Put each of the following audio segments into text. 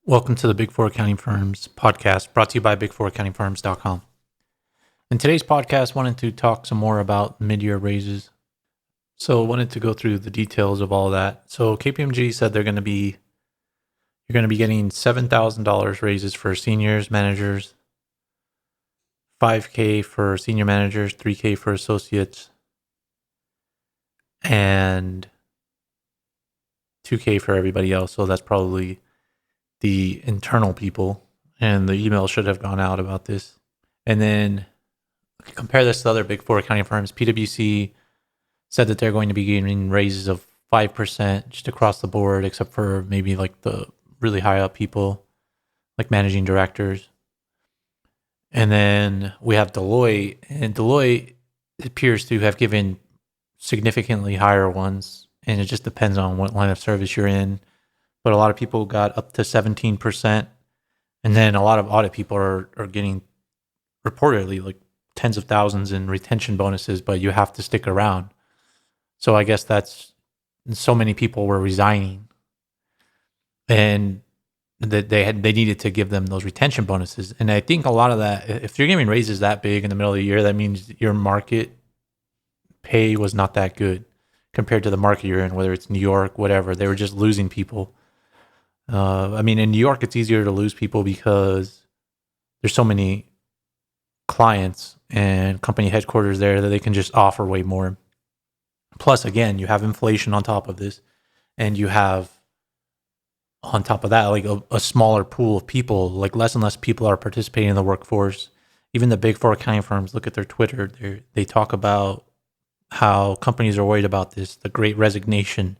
Welcome to the Big Four Accounting Firms podcast, brought to you by big4accountingfirms.com. In today's podcast, I wanted to talk some more about mid-year raises. So I wanted to go through the details of all that. So KPMG said you're going to be getting $7,000 raises for seniors, managers, $5,000 for senior managers, $3,000 for associates, and $2,000 for everybody else. So that's probably the internal people, and the email should have gone out about this. And then compare this to other Big Four accounting firms. PwC said that they're going to be getting raises of 5% just across the board, except for maybe like the really high up people, like managing directors. And then we have Deloitte, and Deloitte appears to have given significantly higher ones, and it just depends on what line of service you're in. But a lot of people got up to 17%. And then a lot of audit people are getting reportedly like tens of thousands in retention bonuses, but you have to stick around. So I guess that's so many people were resigning, and that they needed to give them those retention bonuses. And I think a lot of that, if you're giving raises that big in the middle of the year, that means your market pay was not that good compared to the market you're in, whether it's New York, whatever. They were just losing people. In New York, it's easier to lose people because there's so many clients and company headquarters there that they can just offer way more. Plus, again, you have inflation on top of this, and you have on top of that, like a smaller pool of people, like less and less people are participating in the workforce. Even the Big Four accounting firms, look at their Twitter. They talk about how companies are worried about this, the Great Resignation.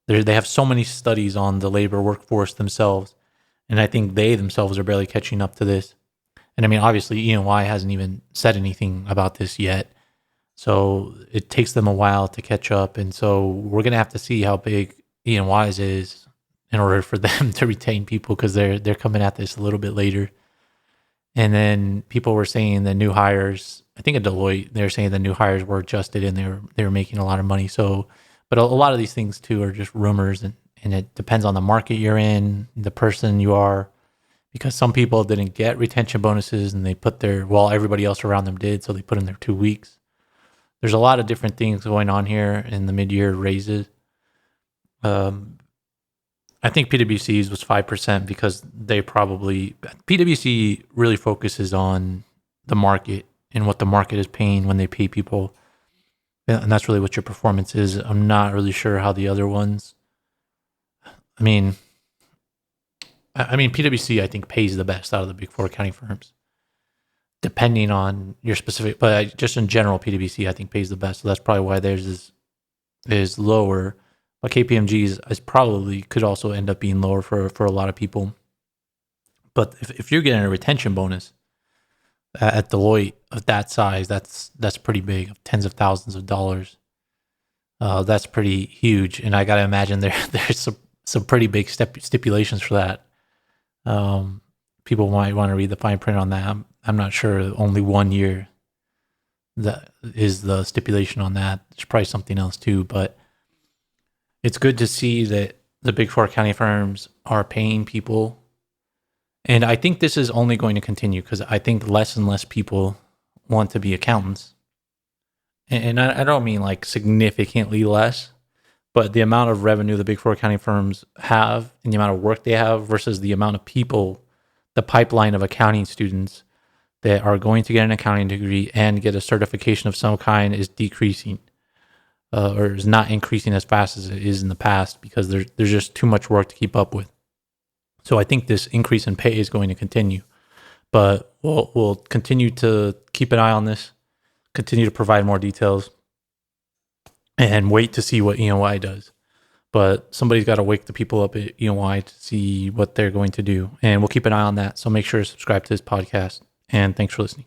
They have so many studies on the labor workforce themselves, and I think they themselves are barely catching up to this. And I mean, obviously, E&Y hasn't even said anything about this yet, so it takes them a while to catch up. And so we're going to have to see how big E&Y's is in order for them to retain people, because they're coming at this a little bit later. And then people were saying the new hires, I think at Deloitte, they're saying the new hires were adjusted and they were making a lot of money. So, but a lot of these things too are just rumors, and it depends on the market you're in, the person you are, because some people didn't get retention bonuses and they put everybody else around them did, so they put in their 2 weeks. There's a lot of different things going on here in the mid-year raises. I think PwC's was 5% because PwC really focuses on the market and what the market is paying when they pay people. And that's really what your performance is. I'm not really sure how the other ones. I mean, PwC, I think, pays the best out of the Big Four accounting firms, depending on your specific. But just in general, PwC, I think, pays the best. So that's probably why theirs is lower. But KPMG's is probably could also end up being lower for a lot of people. But if you're getting a retention bonus at Deloitte of that size, that's pretty big, of tens of thousands of dollars. That's pretty huge, and I got to imagine there's some pretty big stipulations for that. People might want to read the fine print on that. I'm not sure. Only 1 year that is the stipulation on that. There's probably something else too, but it's good to see that the Big Four accounting firms are paying people. And I think this is only going to continue because I think less and less people want to be accountants. And I don't mean like significantly less, but the amount of revenue the Big Four accounting firms have and the amount of work they have versus the amount of people, the pipeline of accounting students that are going to get an accounting degree and get a certification of some kind is decreasing. Or is not increasing as fast as it is in the past because there's just too much work to keep up with. So I think this increase in pay is going to continue, but we'll continue to keep an eye on this, continue to provide more details, and wait to see what E&Y does. But somebody's got to wake the people up at E&Y to see what they're going to do, and we'll keep an eye on that. So make sure to subscribe to this podcast, and thanks for listening.